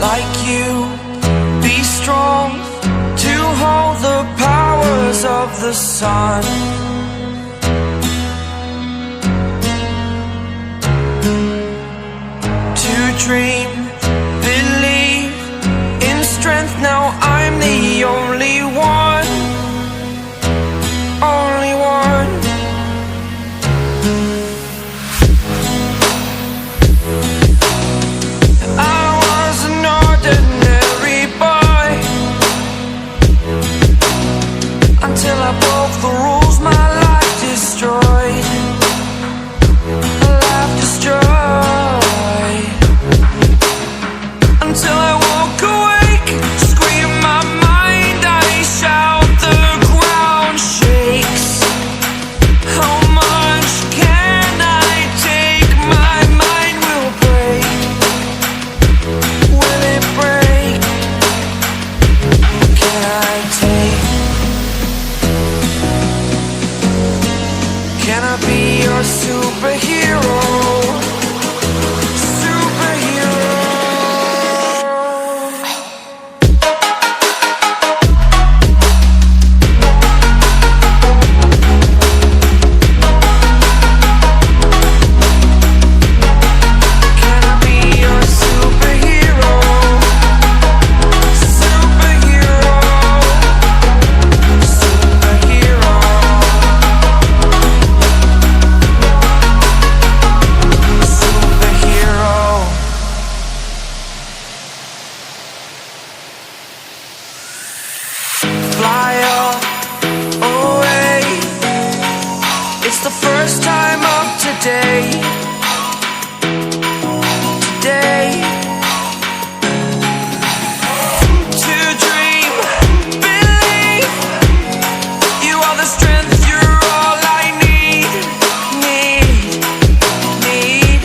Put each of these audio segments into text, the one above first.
like you, be strong to hold the powers of the sun. To dream, believe in strength, now I'm the only one, only one. I was an ordinary boy until I broke the rules, my life destroyed, a life destroyed. Until I woke awake, scream my mind, I shout, the ground shakes. How much can I take? My mind will break. Will it break? Can I take? Can I be your superhero? Fly away. It's the first time of today. Today. To dream, believe. You are the strength, you're all I need. Need.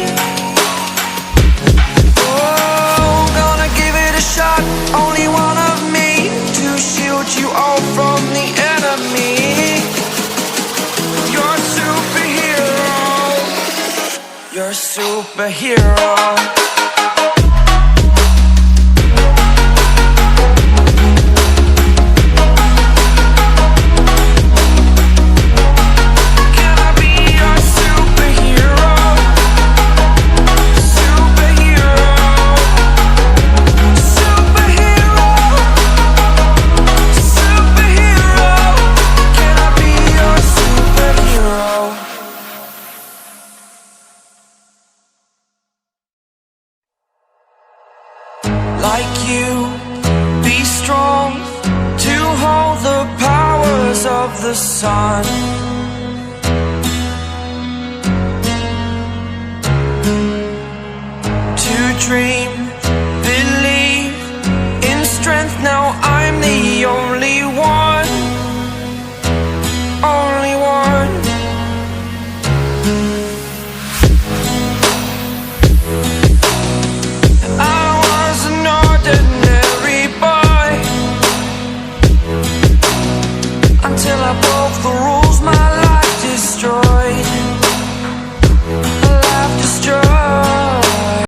Oh, gonna give it a shot. Only one of me to shield you all from the enemy. You're a superhero. You're a superhero. Can I be your superhero? Superhero. Superhero. Superhero. Can I be your superhero? Like you, be strong to hold the powers of the sun. To dream,